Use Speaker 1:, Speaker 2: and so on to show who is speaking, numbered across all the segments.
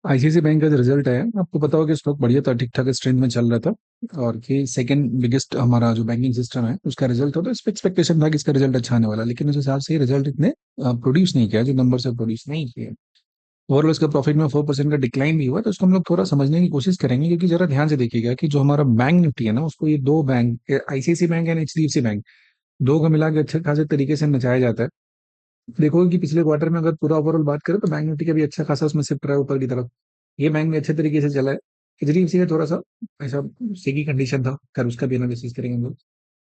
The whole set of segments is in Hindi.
Speaker 1: आईसीआईसी बैंक का जो रिजल्ट है, आपको पता होगा कि स्टॉक बढ़िया था, ठीक ठाक स्ट्रेंथ में चल रहा था। और ये सेकंड बिगेस्ट हमारा जो बैंकिंग सिस्टम है उसका रिजल्ट था, तो इस पे एक्सपेक्टेशन था कि इसका रिजल्ट अच्छा आने वाला, लेकिन उस हिसाब से रिजल्ट इतने प्रोड्यूस नहीं किया जो नंबर से प्रोड्यूस नहीं किए। ओवरऑल इसका प्रॉफिट में 4% का डिक्लाइन भी हुआ, तो इसको हम लोग थोड़ा समझने की कोशिश करेंगे, क्योंकि जरा ध्यान से देखिएगा कि जो हमारा बैंक निफ्टी है ना, उसको ये दो bank, ICICI bank and HDFC bank, दो को मिला के अच्छे खासे तरीके से नचाया जाता है। देखोगे कि पिछले क्वार्टर में अगर पूरा ओवरऑल बात करें तो बैंक निफ्टी का भी अच्छा खासा उसमें शिफ्ट रहा है ऊपर की तरफ। ये बैंक भी अच्छे तरीके से चला है। एचडीएफसी का थोड़ा सा ऐसा सेकी कंडीशन था, खैर उसका भी एनालिसिस करेंगे हम लोग।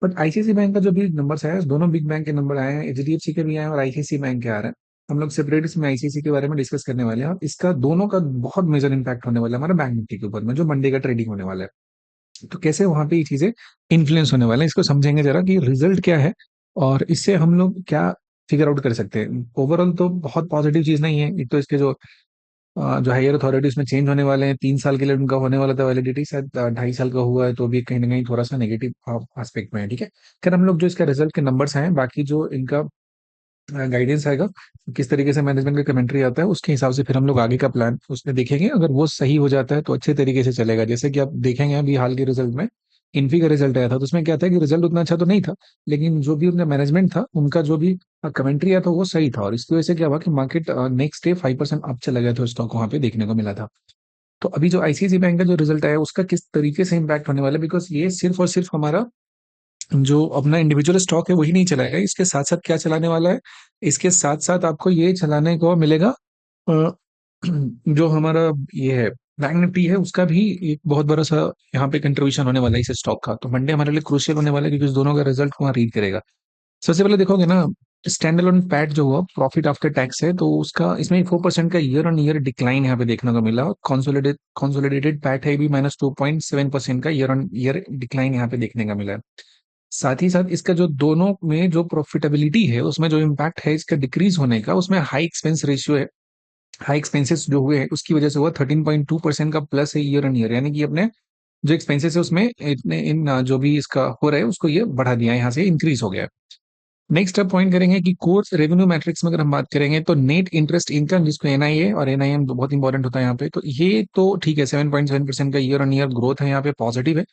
Speaker 1: बट आईसीआईसी बैंक का जो भी नंबर आया है, दोनों बिग बैंक के नंबर आए हैं, एचडीएफसी के भी आए हैं और आईसीआईसी बैंक के आ रहे हैं। हम लोग सेपरेट इसमें आईसीआईसी के बारे में डिस्कस करने वाले हैं, और इसका दोनों का बहुत मेजर इंपैक्ट होने वाला है हमारा बैंक निफ्टी के ऊपर में, जो मंडे का ट्रेडिंग होने वाला है। तो कैसे वहां पे ये चीजें इन्फ्लुएंस होने वाले हैं, इसको समझेंगे जरा कि रिजल्ट क्या है और इससे हम लोग क्या फिगर आउट कर सकते हैं। ओवरऑल तो बहुत पॉजिटिव चीज नहीं है। एक तो इसके जो हायर अथॉरिटीज में चेंज होने वाले हैं, 3 साल के लिए उनका होने वाला था वैलिडिटी, शायद 2.5 साल का हुआ है, तो भी कहीं ना कहीं थोड़ा सा नेगेटिव एस्पेक्ट में है। ठीक है, खैर हम लोग जो इसका रिजल्ट के नंबर्स हैं, बाकी जो इनका गाइडेंस आएगा, किस तरीके से मैनेजमेंट का कमेंट्री आता है, उसके हिसाब से फिर हम लोग आगे का प्लान उसमें देखेंगे। अगर वो सही हो जाता है तो अच्छे तरीके से चलेगा। जैसे कि आप देखेंगे अभी हाल के रिजल्ट में इन्फी का रिजल्ट आया था, तो उसमें क्या था कि रिजल्ट उतना अच्छा तो नहीं था, लेकिन जो भी उनका मैनेजमेंट था, उनका जो भी कमेंट्री आया था वो सही था, और इसकी वजह से क्या हुआ कि मार्केट नेक्स्ट डे 5% अप चला गया था, स्टॉक वहां पे देखने को मिला था। तो अभी जो आईसीआईसी बैंक का जो रिजल्ट आया उसका किस तरीके से इम्पैक्ट होने वाला है, बिकॉज ये सिर्फ और सिर्फ हमारा जो अपना इंडिविजुअल स्टॉक है वही नहीं चलाएगा, इसके साथ साथ क्या चलाने वाला है, इसके साथ साथ आपको ये चलाने को मिलेगा अ, जो हमारा ये है बैंक निफ्टी है, उसका भी एक बहुत बड़ा सा यहाँ पे कंट्रीब्यूशन होने वाला है इस स्टॉक का। तो मंडे हमारे लिए क्रूशियल होने वाला है, क्योंकि इस दोनों का रिजल्ट वहाँ रीड करेगा। सबसे पहले देखोगे ना, स्टैंड अलोन पैट जो हुआ, प्रॉफिट आफ्टर टैक्स है, तो उसका इसमें 4% का ईयर ऑन ईयर डिक्लाइन यहाँ पे देखने को मिला। कॉन्सोलिडेटेड पैट है भी -2.7% का ईयर ऑन ईयर डिक्लाइन यहाँ पे देखने का मिला है। साथ ही साथ इसका जो दोनों में जो प्रॉफिटेबिलिटी है, उसमें जो इम्पैक्ट है इसका डिक्रीज होने का, उसमें हाई एक्सपेंस रेशियो है, हाई एक्सपेंसेस जो हुए हैं उसकी वजह से हुआ 13.2% का प्लस है ईयर ऑन ईयर, यानी कि अपने जो एक्सपेंसेस है उसमें इतने जो भी इसका हो रहा है उसको ये बढ़ा दिया है, यहाँ से इंक्रीज हो गया है। नेक्स्ट अब पॉइंट करेंगे कि कोर रेवेन्यू मैट्रिक्स में अगर हम बात करेंगे तो नेट इंटरेस्ट इनकम, जिसको एनआईए और एनआईएम बहुत इंपॉर्टेंट होता है यहाँ पे, तो ये तो ठीक है, 7.7% का ईयर ऑन ईयर ग्रोथ है यहाँ पे, पॉजिटिव है।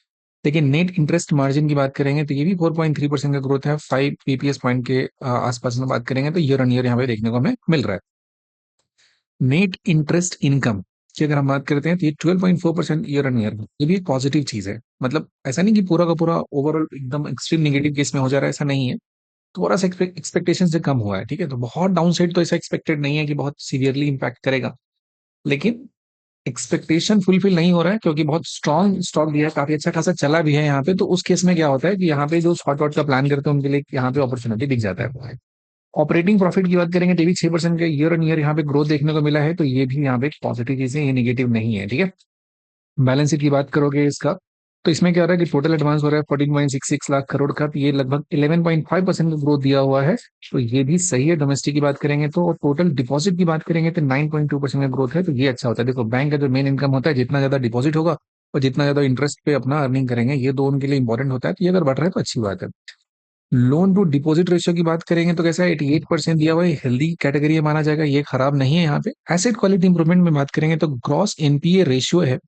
Speaker 1: लेकिन नेट इंटरेस्ट मार्जिन की बात करेंगे तो ये भी 4.3% का ग्रोथ है, 5 बीपीएस पॉइंट के आसपास में बात करेंगे तो ईयर ऑन ईयर यहाँ पे देखने को हमें मिल रहा है। नेट इंटरेस्ट इनकम की अगर हम बात करते हैं तो ये 12.4% ईयर ऑन ईयर, ये भी एक पॉजिटिव चीज है। मतलब ऐसा नहीं कि पूरा का पूरा ओवरऑल एकदम एक्सट्रीम नेगेटिव केस में हो जा रहा है, ऐसा नहीं है, थोड़ा सा एक्सपेक्टेशन से कम हुआ है। ठीक है, तो बहुत डाउन साइड तो ऐसा एक्सपेक्टेड नहीं है कि बहुत सीवियरली इंपैक्ट करेगा, लेकिन एक्सपेक्टेशन फुलफिल नहीं हो रहा है, क्योंकि बहुत स्ट्रॉन्ग स्टॉक दिया है, काफी अच्छा खासा चला भी है यहाँ पे। तो उस केस में क्या होता है कि यहाँ पे जो शॉर्ट वॉट का प्लान करते हैं उनके लिए यहाँ पे अपॉर्चुनिटी दिख जाता है। ऑपरेटिंग प्रॉफिट की बात करेंगे तो भी 6% का ईयर ऑन ईयर यहाँ पे ग्रोथ देखने को मिला है, तो ये भी यहाँ पे पॉजिटिव चीज है, ये नेगेटिव नहीं है। ठीक है, बैलेंस शीट की बात करोगे इसका, तो इसमें क्या हो रहा है कि टोटल एडवांस हो रहा है 14.66 लाख करोड़ का, तो ये लगभग 11.5% का ग्रोथ दिया हुआ है, तो ये भी सही है। डोमेस्टिक की बात करेंगे तो, और टोटल डिपॉजिट की बात करेंगे तो 9.2% का ग्रोथ है, तो ये अच्छा होता है। देखो बैंक का जो मेन इनकम होता है, जितना ज्यादा डिपॉजिट होगा और जितना ज्यादा इंटरेस्ट पे अपना अर्निंग करेंगे, ये दो उनके लिए इंपॉर्टेंट होता है, तो ये अगर बढ़ रहा है तो अच्छी बात है। लोन टू डिपॉजिट रेशियो की बात करेंगे तो कैसा है, 88% दिया हुआ है, हेल्दी कैटेगरी में माना जाएगा, ये खराब नहीं है। यहाँ पे एसेट क्वालिटी इंप्रूवमेंट में बात करेंगे तो ग्रॉस एनपीए रेशियो है,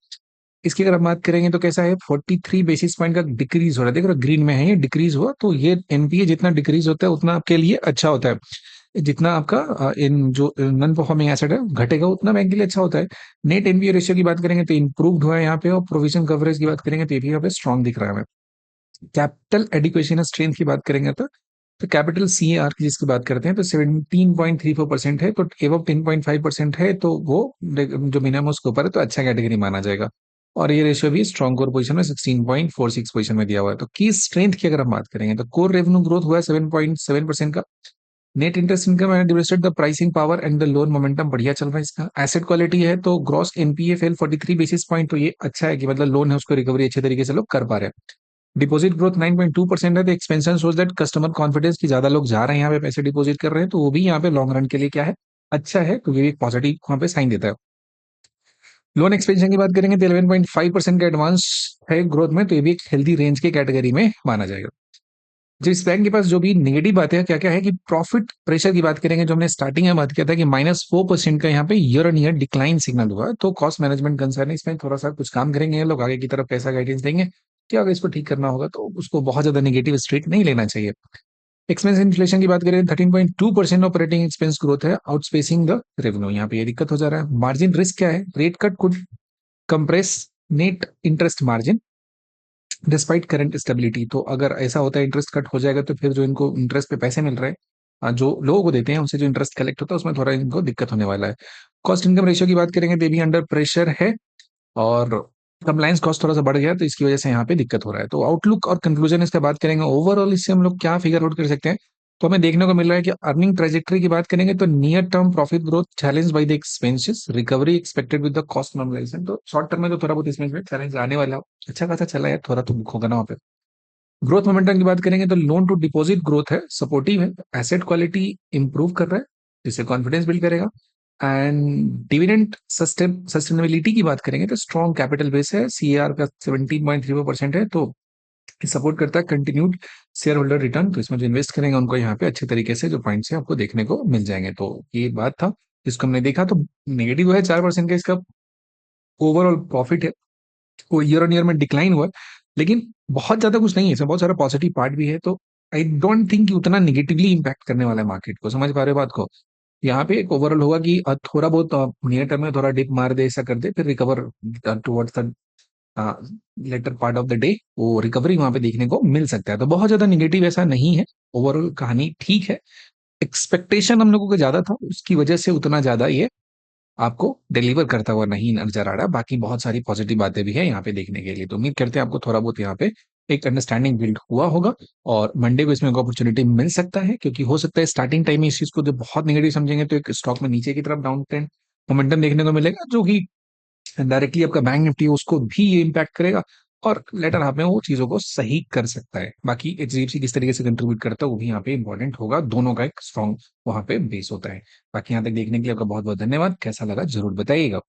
Speaker 1: इसकी अगर हम बात करेंगे तो कैसा है, 43 बेसिस पॉइंट का डिक्रीज हो रहा है। देख रहे हो ग्रीन में है, ये डिक्रीज हुआ, तो ये एनपीए जितना डिक्रीज होता है उतना आपके लिए अच्छा होता है। जितना आपका इन जो नॉन परफॉर्मिंग एसेट है घटेगा, उतना बैंक के लिए अच्छा होता है। नेट एनपीए रेशियो की बात करेंगे तो इंप्रूव्ड हुआ है यहाँ पे, और प्रोविजन कवरेज की बात करेंगे तो ये भी यहाँ पे स्ट्रॉन्ग दिख रहा है हमें। कैपिटल एडिक्वेशन स्ट्रेंथ की बात करेंगे तो कैपिटल सीएआर की जिसकी बात करते हैं तो 17.34% है, तो एवं 10.5% है, तो वो जो मिनिमम उसके ऊपर है, तो अच्छा कैटेगरी माना जाएगा। और ये रेशियो भी स्ट्रॉन्ग कोर पोजीशन में 16.46 पोजीशन में दिया हुआ है। तो की स्ट्रेंथ की अगर हम बात करेंगे तो कोर रेवेन्यू ग्रोथ हुआ है 7.7% का। Net interest income and dividend the pricing power and the loan momentum बढ़िया चल रहा है इसका। एसेट क्वालिटी है तो gross NPA fail 43 basis point, तो ये अच्छा है कि मतलब लोन है उसको रिकवरी अच्छे तरीके से लोग कर पा रहे हैं। डिपॉजिट ग्रोथ 9.2% है, तो expansion shows that customer confidence की ज्यादा लोग जा रहे हैं यहाँ पे, पैसे डिपॉजिट कर रहे हैं, तो वो भी यहाँ पे लॉन्ग रन के लिए क्या है, अच्छा है, तो ये भी एक पॉजिटिव वहाँ पे साइन देता है। लोन एक्सपेंशन की बात करेंगे तो 11.5% का एडवांस है ग्रोथ में, तो ये भी एक हेल्दी रेंज के कैटेगरी में माना जाएगा। जो इस बैंक के पास जो भी नेगेटिव बातें हैं क्या क्या है कि प्रॉफिट प्रेशर की बात करेंगे, जो हमने स्टार्टिंग में बात किया था कि -4% का यहाँ पे year on year decline signal हुआ है। तो कॉस्ट मैनेजमेंट कंसर्न है, इसमें थोड़ा सा कुछ काम करेंगे ये लोग, आगे की तरफ कैसा गाइडेंस देंगे कि अगर इसको ठीक करना होगा तो उसको बहुत ज्यादा नेगेटिव स्ट्रीट नहीं लेना चाहिए। एक्सपेंस इन्फ्लेशन की बात करें, 13.2% ऑपरेटिंग एक्सपेंस ग्रोथ है, आउटस्पेसिंग द रेवेन्यू। यहाँ पे ये दिक्कत हो जा रहा है। मार्जिन रिस्क क्या है, rate cut could compress net interest margin despite current stability. तो अगर ऐसा होता है इंटरेस्ट कट हो जाएगा तो फिर जो इनको इंटरेस्ट पे पैसे मिल रहे हैं, जो लोगों को देते हैं उनसे जो इंटरेस्ट कलेक्ट होता है उसमें थोड़ा इनको दिक्कत होने वाला है। कॉस्ट इनकम रेशियो की बात करेंगे तो ये भी अंडर प्रेशर है, और कंप्लायंस कॉस्ट थोड़ा सा बढ़ गया तो इसकी वजह से यहाँ पे दिक्कत हो रहा है। तो आउटलुक और कंक्लूजन इसका बात करेंगे, ओवरऑल इससे हम लोग क्या फिगर आउट कर सकते हैं। तो हमें देखने को मिल रहा है कि अर्निंग ट्रेजेक्टरी की बात करेंगे तो near term profit growth challenge by the expenses, recovery expected with the cost normalisation. तो शॉर्ट टर्म में तो थोड़ा बहुत इसमें चैलेंज आने वाला है। अच्छा खासा चला है, थोड़ा तो होगा ना वहाँ पे। ग्रोथ मोमेंटम की बात करेंगे तो लोन टू डिपॉजिट ग्रोथ है, सपोर्टिव है, एसेट क्वालिटी इंप्रूव कर रहा है जिससे कॉन्फिडेंस बिल्ड करेगा। एंड डिविडेंड सस्टेनेबिलिटी की बात करेंगे तो स्ट्रॉन्ग कैपिटल बेस है, सीएआर का 17.34% है, तो सपोर्ट करता है कंटिन्यूड शेयर होल्डर रिटर्न। तो इसमें जो इन्वेस्ट करेंगे उनको यहाँ पे अच्छे तरीके से जो पॉइंट्स है आपको देखने को मिल जाएंगे। तो ये बात था जिसको हमने देखा। तो नेगेटिव है 4% का इसका ओवरऑल प्रॉफिट है, वो ईयर ऑन ईयर में डिक्लाइन हुआ है, लेकिन बहुत ज्यादा कुछ नहीं है इसमें, बहुत सारा पॉजिटिव पार्ट भी है। तो आई डोंट थिंक कि उतना निगेटिवली इंपैक्ट करने वाला है मार्केट को। समझ पा रहे हो बात को। यहाँ पे एक ओवरऑल होगा कि थोड़ा बहुत नियर टर्म में थोड़ा डिप मार दे, ऐसा कर दे, फिर recover towards the later part of the day, वो रिकवरी वहां पे देखने को मिल सकता है। तो बहुत ज्यादा निगेटिव ऐसा नहीं है, ओवरऑल कहानी ठीक है। एक्सपेक्टेशन हम लोगों का ज्यादा था, उसकी वजह से उतना ज्यादा ये आपको डिलीवर करता हुआ नहीं नजर आ रहा। बाकी बहुत सारी पॉजिटिव बातें भी है यहाँ पे देखने के लिए। तो उम्मीद करते हैं आपको थोड़ा बहुत यहाँ पे एक अंडरस्टैंडिंग बिल्ड हुआ होगा, और मंडे को इसमें एक अपॉर्चुनिटी मिल सकता है, क्योंकि हो सकता है स्टार्टिंग टाइम में इस चीज को जब बहुत नेगेटिव समझेंगे तो एक स्टॉक में नीचे की तरफ डाउन ट्रेंड मोमेंटम देखने को मिलेगा, जो कि डायरेक्टली आपका बैंक निफ्टी है उसको भी ये इम्पैक्ट करेगा, और लेटर हाफ में वो चीजों को सही कर सकता है। बाकी एचडीएफसी किस तरीके से कंट्रीब्यूट करता है वो भी यहाँ पे इंपॉर्टेंट होगा, दोनों का एक स्ट्रॉन्ग वहां पे बेस होता है। बाकी यहाँ तक देखने के लिए आपका बहुत बहुत धन्यवाद। कैसा लगा जरूर बताइएगा।